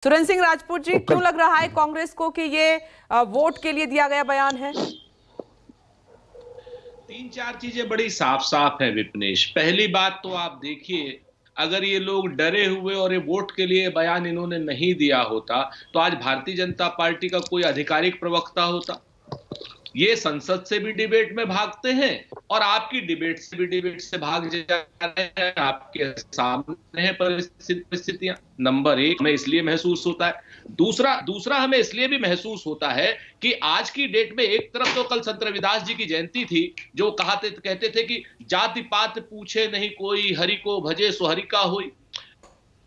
सुरेंद्र सिंह राजपूत जी, क्यों लग रहा है कांग्रेस को कि ये वोट के लिए दिया गया बयान है? तीन चार चीजें बड़ी साफ साफ है विपनेश। पहली बात तो आप देखिए, अगर ये लोग डरे हुए और ये वोट के लिए बयान इन्होंने नहीं दिया होता तो आज भारतीय जनता पार्टी का कोई आधिकारिक प्रवक्ता होता। ये संसद से भी डिबेट में भागते हैं और आपकी डिबेट से भी डिबेट से भाग जा रहे हैं। आपके सामने है परिस्थितियां। नंबर एक, हमें इसलिए महसूस होता है। दूसरा हमें इसलिए भी महसूस होता है कि आज की डेट में एक तरफ तो कल संत रविदास जी की जयंती थी, जो कहते थे कि जाति पात पूछे नहीं कोई, हरि को भजे सो हरि का होई।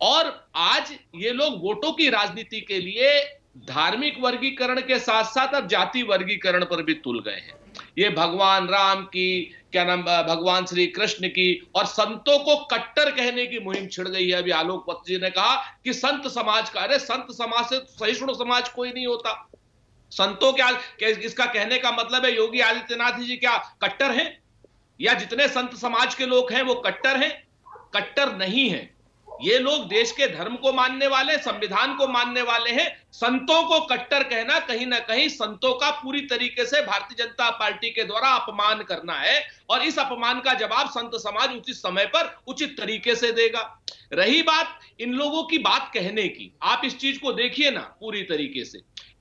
और आज ये लोग वोटों की राजनीति के लिए धार्मिक वर्गीकरण के साथ साथ अब जाति वर्गीकरण पर भी तुल गए हैं। ये भगवान राम की, भगवान श्री कृष्ण की और संतों को कट्टर कहने की मुहिम छिड़ गई है। अभी आलोक पत्र जी ने कहा कि संत समाज का, अरे संत समाज से सहिष्णु समाज कोई नहीं होता। संतों क्या इसका कहने का मतलब है योगी आदित्यनाथ जी क्या कट्टर हैं, या जितने संत समाज के लोग हैं वो कट्टर हैं? कट्टर नहीं है। ये लोग देश के धर्म को मानने वाले, संविधान को मानने वाले हैं। संतों को कट्टर कहना कहीं ना कहीं संतों का पूरी तरीके से भारतीय जनता पार्टी के द्वारा अपमान करना है, और इस अपमान का जवाब संत समाज उचित समय पर उचित तरीके से देगा। रही बात इन लोगों की बात कहने की, आप इस चीज को देखिए ना पूरी तरीके से।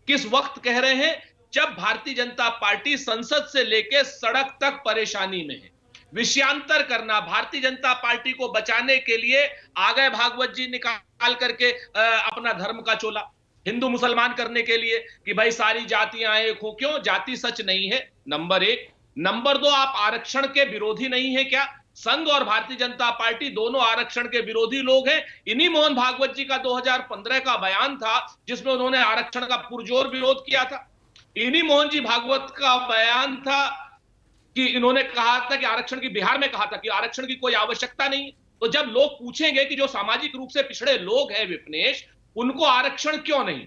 किस वक्त कह रहे हैं? जब भारतीय जनता पार्टी संसद से लेकर सड़क तक परेशानी में है। विषयांतर करना, भारतीय जनता पार्टी को बचाने के लिए आ गए भागवत जी निकाल करके अपना धर्म का चोला, हिंदू मुसलमान करने के लिए कि भाई सारी जातियां एक हो। क्यों? जाति सच नहीं है, नंबर एक। नंबर दो, आप आरक्षण के विरोधी नहीं है क्या? संघ और भारतीय जनता पार्टी दोनों आरक्षण के विरोधी लोग हैं। इन्हीं मोहन भागवत जी का 2015 का बयान था जिसमें उन्होंने आरक्षण का पुरजोर विरोध किया था। इन्हीं मोहन जी भागवत का बयान था कि इन्होंने कहा था कि आरक्षण की, बिहार में कहा था कि आरक्षण की कोई आवश्यकता नहीं। तो जब लोग पूछेंगे कि जो सामाजिक रूप से पिछड़े लोग हैं विपनेश, उनको आरक्षण क्यों नहीं,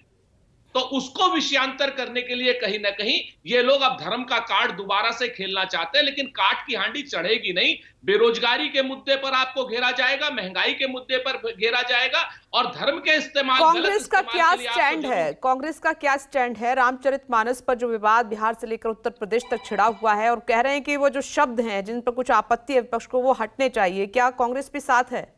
तो उसको विषयांतर करने के लिए कहीं ना कहीं ये लोग अब धर्म का कार्ड दोबारा से खेलना चाहते हैं। लेकिन काट की हांडी चढ़ेगी नहीं। बेरोजगारी के मुद्दे पर आपको घेरा जाएगा, महंगाई के मुद्दे पर घेरा जाएगा, और धर्म के इस्तेमाल, कांग्रेस का क्या स्टैंड है? कांग्रेस का क्या स्टैंड है? रामचरितमानस पर जो विवाद बिहार से लेकर उत्तर प्रदेश तक छिड़ा हुआ है, और कह रहे हैं कि वो जो शब्द हैं जिन पर कुछ आपत्ति है विपक्ष को, वो हटने चाहिए। क्या कांग्रेस भी साथ है?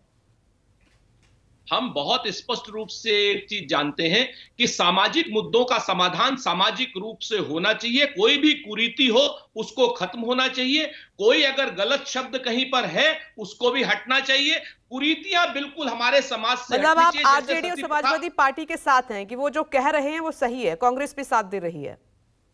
हम बहुत स्पष्ट रूप से एक चीज जानते हैं कि सामाजिक मुद्दों का समाधान सामाजिक रूप से होना चाहिए। कोई भी कुरीति हो उसको खत्म होना चाहिए। कोई अगर गलत शब्द कहीं पर है उसको भी हटना चाहिए। कुरीतियां बिल्कुल हमारे समाज से मतलब आप आरजेडी और समाजवादी पार्टी के साथ हैं कि वो जो कह रहे हैं वो सही है, कांग्रेस भी साथ दे रही है?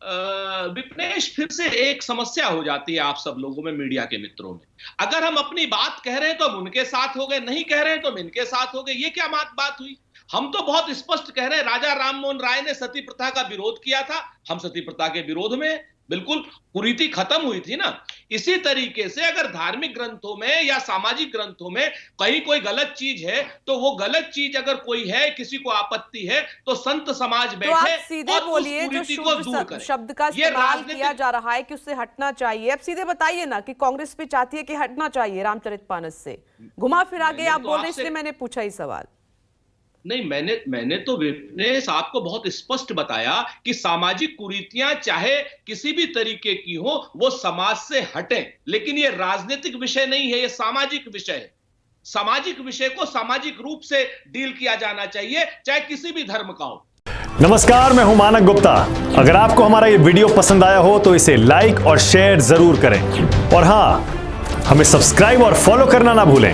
विपनेश, फिर से एक समस्या हो जाती है आप सब लोगों में, मीडिया के मित्रों में। अगर हम अपनी बात कह रहे हैं तो हम उनके साथ हो गए, नहीं कह रहे हैं तो हम इनके साथ हो गए। ये क्या बात हुई? हम तो बहुत स्पष्ट कह रहे हैं, राजा राममोहन राय ने सती प्रथा का विरोध किया था, हम सती प्रथा के विरोध में, बिल्कुल कुरीति खत्म हुई थी ना। इसी तरीके से अगर धार्मिक ग्रंथों में या सामाजिक ग्रंथों में कहीं कोई गलत चीज है, तो वो गलत चीज अगर कोई है, किसी को आपत्ति है, तो संत समाज बैठे तो सीधे बोलिए, जो शब्द का इस्तेमाल किया जा रहा है कि उससे हटना चाहिए, अब सीधे बताइए ना कि कांग्रेस भी चाहती है कि हटना चाहिए रामचरितमानस से। घुमा फिरा के आप बोल रहे, इसलिए मैंने पूछा ही सवाल। नहीं, मैंने तो विपनेश आपको बहुत स्पष्ट बताया कि सामाजिक कुरीतियां चाहे किसी भी तरीके की हो, वो समाज से हटें। लेकिन ये राजनीतिक विषय नहीं है, ये सामाजिक विषय है। सामाजिक विषय को सामाजिक रूप से डील किया जाना चाहिए, चाहे किसी भी धर्म का हो। नमस्कार, मैं हूं मानक गुप्ता। अगर आपको हमारा ये वीडियो पसंद आया हो तो इसे लाइक और शेयर जरूर करें, और हां, हमें सब्सक्राइब और फॉलो करना ना भूलें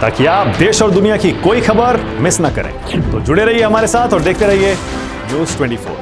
ताकि आप देश और दुनिया की कोई खबर मिस ना करें। तो जुड़े रहिए हमारे साथ और देखते रहिए न्यूज़ 24।